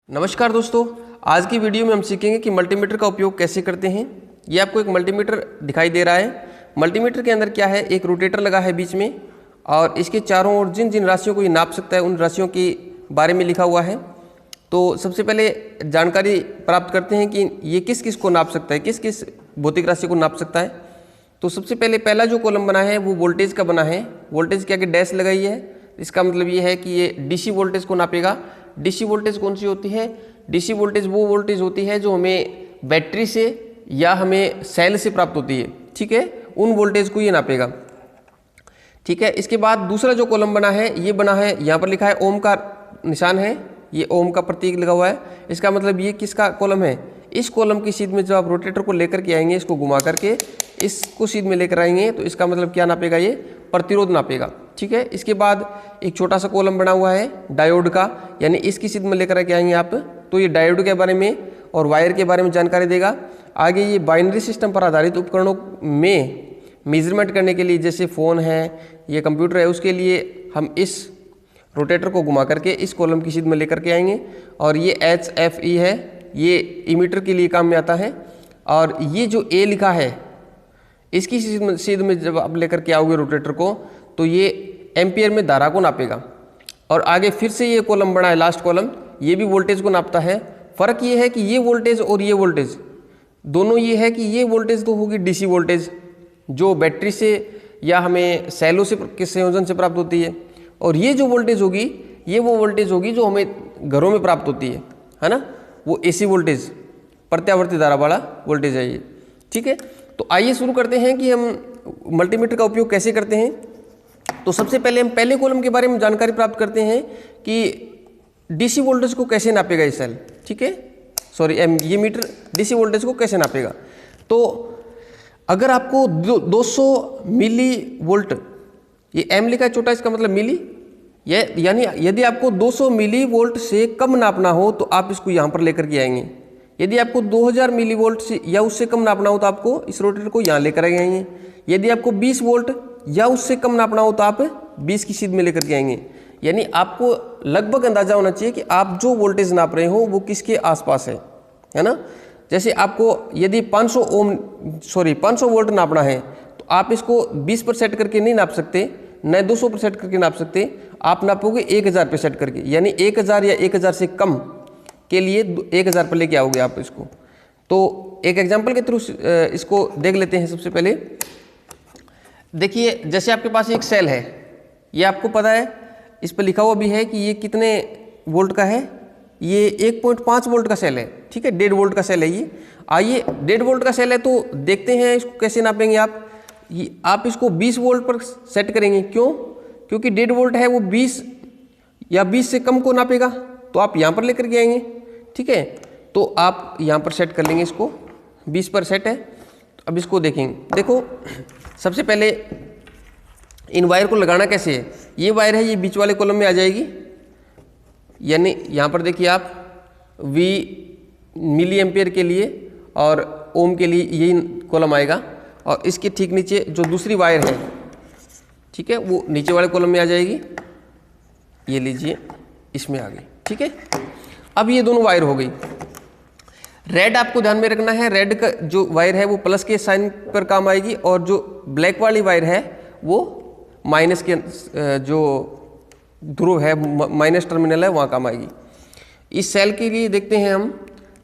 नमस्कार दोस्तों, आज की वीडियो में हम सीखेंगे कि मल्टीमीटर का उपयोग कैसे करते हैं। ये आपको एक मल्टीमीटर दिखाई दे रहा है। मल्टीमीटर के अंदर क्या है, एक रोटेटर लगा है बीच में और इसके चारों ओर जिन जिन राशियों को ये नाप सकता है उन राशियों के बारे में लिखा हुआ है। तो सबसे पहले जानकारी प्राप्त करते हैं कि ये किस किस को नाप सकता है, किस किस भौतिक राशि को नाप सकता है। तो सबसे पहले पहला जो कॉलम बना है वो वोल्टेज का बना है। वोल्टेज के आगे डैश लगाई है, इसका मतलब ये है कि ये डीसी वोल्टेज को नापेगा। डीसी वोल्टेज कौन सी होती है? डीसी वोल्टेज वो वोल्टेज होती है जो हमें बैटरी से या हमें सेल से प्राप्त होती है। ठीक है, उन वोल्टेज को ये नापेगा। ठीक है, इसके बाद दूसरा जो कॉलम बना है ये बना है, यहाँ पर लिखा है ओम का निशान है, ये ओम का प्रतीक लगा हुआ है। इसका मतलब ये किसका कॉलम है? इस कॉलम की सीध में जब आप रोटेटर को लेकर के आएंगे, इसको घुमा करके इसको सीध में लेकर आएंगे तो इसका मतलब क्या नापेगा? ये प्रतिरोध नापेगा। ठीक है, इसके बाद एक छोटा सा कॉलम बना हुआ है डायोड का, यानी इसकी सीध में लेकर के आएंगे आप तो ये डायोड के बारे में और वायर के बारे में जानकारी देगा। आगे ये बाइनरी सिस्टम पर आधारित उपकरणों में मेजरमेंट करने के लिए, जैसे फ़ोन है, ये कंप्यूटर है, उसके लिए हम इस रोटेटर को घुमा करके इस कॉलम की सीध में लेकर के आएंगे। और ये HFE है, ये इमीटर के लिए काम में आता है। और ये जो A लिखा है इसकी सीध में जब आप लेकर के आओगे रोटेटर को तो ये एम्पियर में धारा को नापेगा। और आगे फिर से ये कॉलम बना है, लास्ट कॉलम, ये भी वोल्टेज को नापता है। फ़र्क ये है कि ये वोल्टेज और ये वोल्टेज दोनों, ये है कि ये वोल्टेज तो होगी डीसी वोल्टेज जो बैटरी से या हमें सेलों से के संयोजन से प्राप्त होती है, और ये जो वोल्टेज होगी ये वो वोल्टेज होगी जो हमें घरों में प्राप्त होती है ना, वो AC वोल्टेज, प्रत्यावर्ती धारा वाला वोल्टेज है ये। ठीक है, तो आइए शुरू करते हैं कि हम मल्टीमीटर का उपयोग कैसे करते हैं। तो सबसे पहले हम पहले कॉलम के बारे में जानकारी प्राप्त करते हैं कि डीसी वोल्टेज को कैसे नापेगा ये सेल। ठीक है, सॉरी, ये मीटर डीसी वोल्टेज को कैसे नापेगा। तो अगर आपको 200 मिली वोल्ट, ये एम लिखा है छोटा, इसका मतलब मिली, यानी यदि आपको 200 मिली वोल्ट से कम नापना हो तो आप इसको यहाँ पर लेकर के आएंगे। यदि आपको 2000 मिली वोल्ट से या उससे कम नापना हो तो आपको इस रोटेटर को यहाँ लेकर आएंगे। यदि आपको 20 वोल्ट या उससे कम नापना हो तो आप 20 की सीध में लेकर के आएंगे। यानी आपको लगभग अंदाजा होना चाहिए कि आप जो वोल्टेज नाप रहे हो वो किसके आसपास है ना। जैसे आपको यदि 500 वोल्ट नापना है तो आप इसको 20 पर सेट करके नहीं नाप सकते, न 200 पर सेट करके नाप सकते। आप नापोगे 1000 पर सेट करके, यानी 1000 या 1000 से कम के लिए 1000 पर लेके आओगे आप इसको। तो एक एग्जांपल के थ्रू इसको देख लेते हैं। सबसे पहले देखिए, जैसे आपके पास एक सेल है, ये आपको पता है, इस पर लिखा हुआ भी है कि ये कितने वोल्ट का है। ये 1.5 वोल्ट का सेल है। ठीक है, 1.5 वोल्ट का सेल है ये। आइए, 1.5 वोल्ट का सेल है तो देखते हैं इसको कैसे नापेंगे आप इसको 20 वोल्ट पर सेट करेंगे। क्यों? क्योंकि 1.5 वोल्ट है, वो 20 या 20 से कम को नापेगा, तो आप यहाँ पर लेकर के आएंगे। ठीक है, तो आप यहाँ पर सेट कर लेंगे, इसको 20 पर सेट है। तो अब इसको देखेंगे। देखो, सबसे पहले इन वायर को लगाना कैसे है। ये वायर है, ये बीच वाले कॉलम में आ जाएगी, यानी यहाँ पर देखिए आप V मिली एम्पियर के लिए और ओम के लिए यही कॉलम आएगा। और इसके ठीक नीचे जो दूसरी वायर है, ठीक है, वो नीचे वाले कॉलम में आ जाएगी। ये लीजिए, इसमें आ गई। ठीक है, अब ये दोनों वायर हो गई। रेड आपको ध्यान में रखना है, रेड का जो वायर है वो प्लस के साइन पर काम आएगी, और जो ब्लैक वाली वायर है वो माइनस के जो ध्रुव है, माइनस टर्मिनल है, वहाँ काम आएगी। इस सेल के लिए देखते हैं हम,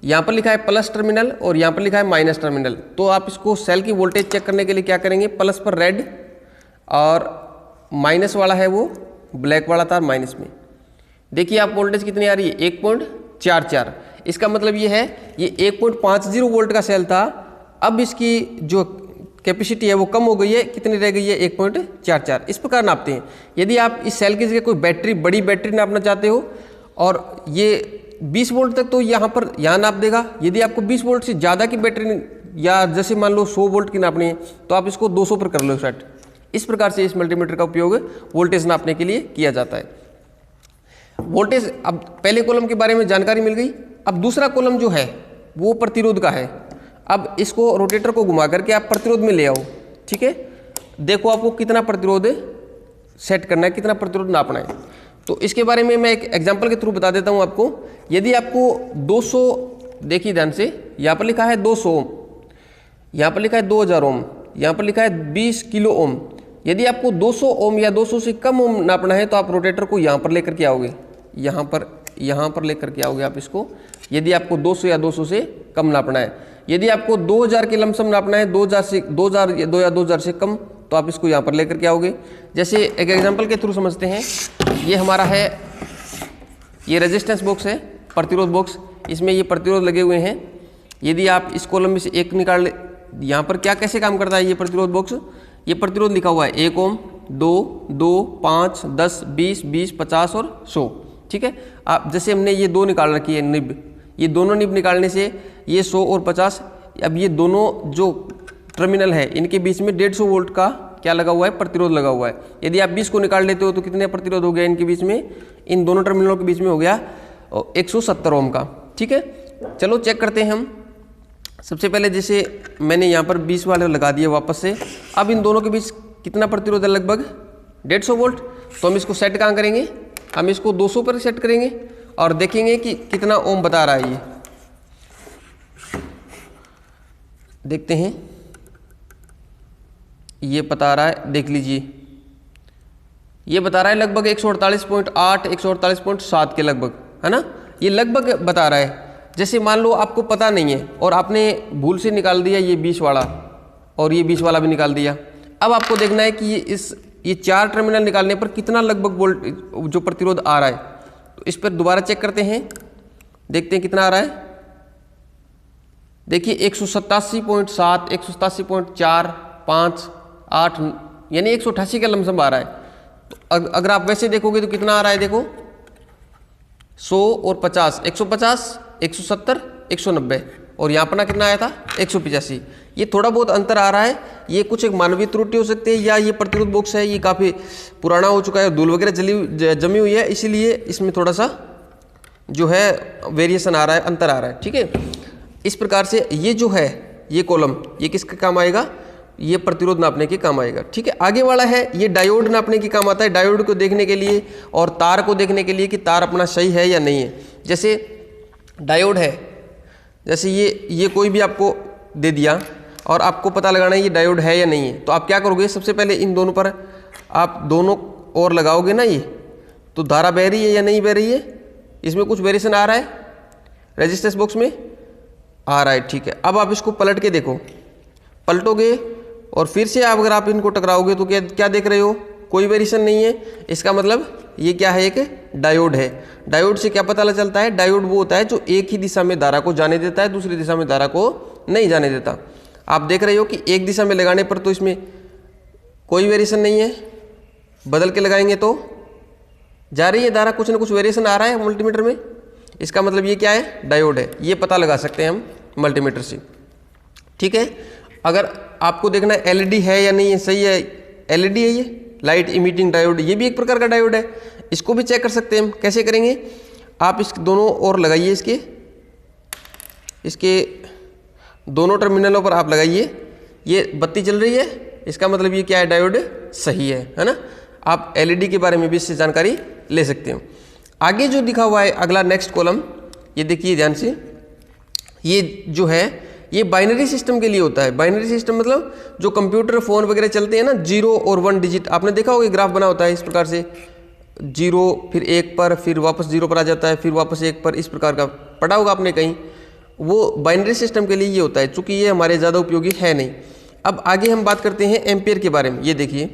यहाँ पर लिखा है प्लस टर्मिनल और यहाँ पर लिखा है माइनस टर्मिनल। तो आप इसको सेल की वोल्टेज चेक करने के लिए क्या करेंगे, प्लस पर रेड और माइनस वाला है वो ब्लैक वाला तार माइनस में। देखिए आप वोल्टेज कितनी आ रही है, 1.44। इसका मतलब ये है, ये 1.50 वोल्ट का सेल था, अब इसकी जो कैपेसिटी है वो कम हो गई है। कितनी रह गई है? 1.44। इस प्रकार नापते हैं। यदि आप इस सेल की जगह कोई बैटरी, बड़ी बैटरी नापना चाहते हो, और ये 20 वोल्ट तक तो यहाँ नाप देगा। यदि आपको 20 वोल्ट से ज़्यादा की बैटरी, या जैसे मान लो 100 वोल्ट की नापनी है, तो आप इसको 200 पर कर लो सेट। इस प्रकार से इस मल्टीमीटर का उपयोग वोल्टेज नापने के लिए किया जाता है। वोल्टेज, अब पहले कॉलम के बारे में जानकारी मिल गई। अब दूसरा कॉलम जो है वो प्रतिरोध का है। अब इसको रोटेटर को घुमा करके आप प्रतिरोध में ले आओ। ठीक है, देखो आपको कितना प्रतिरोध सेट करना है, कितना प्रतिरोध नापना है। तो इसके बारे में मैं एक एग्जांपल के थ्रू बता देता हूं आपको। यदि आपको 200, देखिए ध्यान से, यहाँ पर लिखा है 200 ओम, यहाँ पर लिखा है 2000 ओम, यहाँ पर लिखा है 20 किलो ओम। यदि आपको 200 ओम या 200 से कम ओम नापना है तो आप रोटेटर को यहाँ पर लेकर के आओगे, यहाँ पर लेकर के आओगे आप इसको, यदि आपको 200 या 200 से कम नापना है। यदि आपको 2000 के लमसम नापना है, 2000 या 2000 से कम, तो आप इसको यहाँ पर लेकर के आओगे। जैसे एक एग्जांपल के थ्रू समझते हैं। ये हमारा है, ये रेजिस्टेंस बॉक्स है, प्रतिरोध बॉक्स, इसमें ये प्रतिरोध लगे हुए हैं। यदि आप इस कॉलम में से एक निकाल ले, यहाँ पर क्या कैसे काम करता है ये प्रतिरोध बॉक्स, ये प्रतिरोध लिखा हुआ है 1 ओम, 2, 5, 10, 20, 50 और 100। ठीक है, आप जैसे हमने ये दो निकाल रखी है निब, ये दोनों निब निकालने से ये 100 और 50, अब ये दोनों जो टर्मिनल है इनके बीच में 150 वोल्ट का क्या लगा हुआ है, प्रतिरोध लगा हुआ है। यदि आप 20 को निकाल लेते हो तो कितने प्रतिरोध हो गया इनके बीच में, इन दोनों टर्मिनलों के बीच में हो गया 170 ओम का। ठीक है, चलो चेक करते हैं हम। सबसे पहले जैसे मैंने यहाँ पर 20 वाले लगा दिए वापस से, अब इन दोनों के बीच कितना प्रतिरोध है, लगभग 150 वोल्ट। तो हम इसको सेट कहाँ करेंगे, हम इसको 200 पर सेट करेंगे और देखेंगे कि कितना ओम बता रहा है। ये देखते हैं, ये बता रहा है, देख लीजिए, ये बता रहा है लगभग 148.8 148.7 के लगभग, है ना, ये लगभग बता रहा है। जैसे मान लो आपको पता नहीं है और आपने भूल से निकाल दिया ये 20 वाला और ये 20 वाला भी निकाल दिया। अब आपको देखना है कि ये 4 टर्मिनल निकालने पर कितना लगभग वोल्ट जो प्रतिरोध आ रहा है। तो इस पर दोबारा चेक करते हैं, देखते हैं कितना आ रहा है। देखिए 187.7 187.4 5 8 यानी 188 का लमसम आ रहा है। तो अगर आप वैसे देखोगे तो कितना आ रहा है, देखो 100 और 50, 150, 170, 190 और यहाँ पर ना कितना आया था 185। ये थोड़ा बहुत अंतर आ रहा है, ये कुछ एक मानवीय त्रुटि हो सकती है या ये प्रतिरोध बॉक्स है ये काफ़ी पुराना हो चुका है, धूल वगैरह जमी हुई है, इसीलिए इसमें थोड़ा सा जो है वेरिएशन आ रहा है, अंतर आ रहा है। ठीक है, इस प्रकार से ये जो है ये कॉलम ये किसके काम आएगा, ये प्रतिरोध नापने के काम आएगा। ठीक है, आगे वाला है ये डायोड नापने के काम आता है, डायोड को देखने के लिए और तार को देखने के लिए कि तार अपना सही है या नहीं है। जैसे डायोड है, जैसे ये कोई भी आपको दे दिया और आपको पता लगाना है ये डायोड है या नहीं है, तो आप क्या करोगे, सबसे पहले इन दोनों पर आप दोनों ओर लगाओगे ना, ये तो धारा बह रही है या नहीं बह रही है, इसमें कुछ वेरिएशन आ रहा है, रेजिस्टेंस बॉक्स में आ रहा है। ठीक है, अब आप इसको पलट के देखो, पलटोगे और फिर से अगर आप इनको टकराओगे तो क्या देख रहे हो, कोई वेरिएशन नहीं है। इसका मतलब ये क्या है, एक डायोड है। डायोड से क्या पता चलता है, डायोड वो होता है जो एक ही दिशा में धारा को जाने देता है, दूसरी दिशा में धारा को नहीं जाने देता। आप देख रहे हो कि एक दिशा में लगाने पर तो इसमें कोई वेरिएशन नहीं है, बदल के लगाएंगे तो जा रही है धारा, कुछ ना कुछ वेरिएशन आ रहा है मल्टीमीटर में। इसका मतलब ये क्या है, डायोड है। ये पता लगा सकते हैं हम मल्टीमीटर से। ठीक है, अगर आपको देखना है एलईडी है या नहीं है, सही है, एलईडी है ये लाइट इमिटिंग डायोड, ये भी एक प्रकार का डायोड है, इसको भी चेक कर सकते हैं हम। कैसे करेंगे, आप इस दोनों ओर लगाइए, इसके दोनों टर्मिनलों पर आप लगाइए, ये बत्ती जल रही है, इसका मतलब ये क्या है, डायोड सही है ना। आप एलईडी के बारे में भी इससे जानकारी ले सकते हो। आगे जो दिखा हुआ है अगला नेक्स्ट कॉलम, ये देखिए ध्यान से, ये जो है ये बाइनरी सिस्टम के लिए होता है। बाइनरी सिस्टम मतलब जो कंप्यूटर फोन वगैरह चलते हैं ना, 0 और 1 डिजिट, आपने देखा होगा ग्राफ बना होता है इस प्रकार से, 0 फिर 1 पर, फिर वापस 0 पर आ जाता है, फिर वापस 1 पर, इस प्रकार का पढ़ा होगा आपने कहीं। वो बाइनरी सिस्टम के लिए ये होता है, चूँकि ये हमारे ज़्यादा उपयोगी है नहीं। अब आगे हम बात करते हैं एम्पियर के बारे में। ये देखिए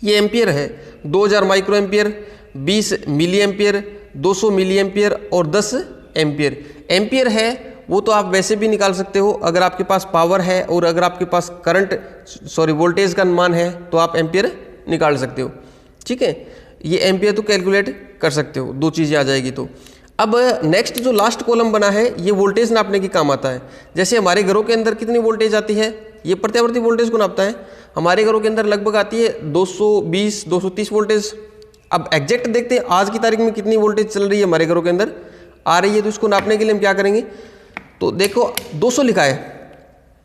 ये एम्पियर है, 2000 micro ampere, 20 milli ampere, 200 milli ampere और 10 एम्पियर। एम्पियर है वो तो आप वैसे भी निकाल सकते हो, अगर आपके पास पावर है और अगर आपके पास वोल्टेज का मान है तो आप एम्पियर निकाल सकते हो। ठीक है, ये एम्पियर तो कैलकुलेट कर सकते हो, दो चीज़ें आ जाएगी। तो अब नेक्स्ट जो लास्ट कॉलम बना है ये वोल्टेज नापने के काम आता है। जैसे हमारे घरों के अंदर कितनी वोल्टेज आती है, ये प्रत्यावर्ती वोल्टेज को नापता है। हमारे घरों के अंदर लगभग आती है 220 230 वोल्टेज। अब एग्जैक्ट देखते हैं आज की तारीख में कितनी वोल्टेज चल रही है हमारे घरों के अंदर आ रही है, तो इसको नापने के लिए हम क्या करेंगे, तो देखो 200 लिखा है,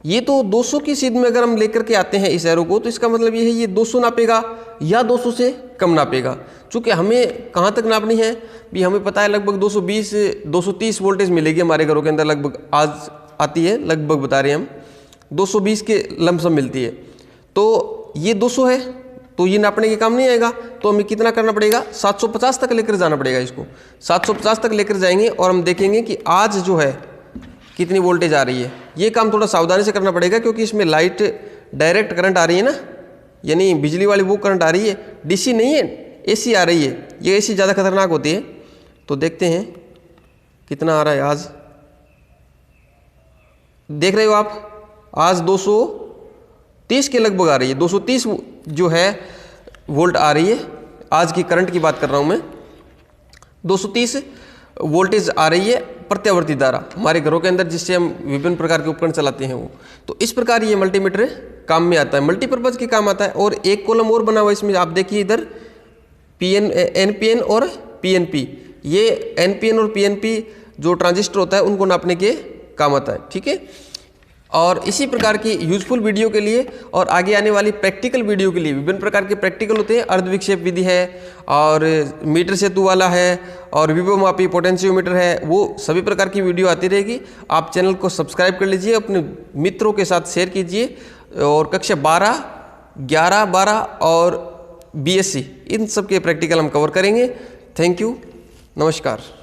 ये तो 200 की सीध में अगर हम लेकर के आते हैं इस एरो को, तो इसका मतलब ये है ये 200 नापेगा, या 200 से कम नापेगा। चूँकि हमें कहाँ तक नापनी है भी हमें पता है, लगभग 220 230 वोल्टेज मिलेगी हमारे घरों के अंदर, लगभग आज आती है, लगभग बता रहे हैं हम 220 के लमसम मिलती है। तो ये 200 है तो ये नापने के काम नहीं आएगा, तो हमें कितना करना पड़ेगा, 750 तक लेकर जाना पड़ेगा इसको। 750 तक लेकर जाएंगे और हम देखेंगे कि आज जो है कितनी वोल्टेज आ रही है। ये काम थोड़ा सावधानी से करना पड़ेगा क्योंकि इसमें लाइट डायरेक्ट करंट आ रही है ना, यानी बिजली वाली वो करंट आ रही है, डीसी नहीं है, एसी आ रही है। ये एसी ज़्यादा खतरनाक होती है। तो देखते हैं कितना आ रहा है आज। देख रहे हो आप, आज 230 के लगभग आ रही है, 230 जो है वोल्ट आ रही है। आज की करंट की बात कर रहा हूँ मैं, 230 वोल्टेज आ रही है प्रत्यावर्ती धारा हमारे घरों के अंदर, जिससे हम विभिन्न प्रकार के उपकरण चलाते हैं वो। तो इस प्रकार ये मल्टीमीटर काम में आता है, मल्टीपर्पज़ के काम आता है। और एक कॉलम और बना हुआ है इसमें, आप देखिए इधर एनपीएन और पीएनपी। ये एनपीएन और पीएनपी जो ट्रांजिस्टर होता है उनको नापने के काम आता है, ठीक है। और इसी प्रकार की यूजफुल वीडियो के लिए और आगे आने वाली प्रैक्टिकल वीडियो के लिए, विभिन्न प्रकार के प्रैक्टिकल होते हैं, अर्धविक्षेप विधि है और मीटर सेतु वाला है और विभवमापी पोटेंशियोमीटर है, वो सभी प्रकार की वीडियो आती रहेगी। आप चैनल को सब्सक्राइब कर लीजिए, अपने मित्रों के साथ शेयर कीजिए। और कक्षा 12, 11, 12 और बीएससी इन सब के प्रैक्टिकल हम कवर करेंगे। थैंक यू, नमस्कार।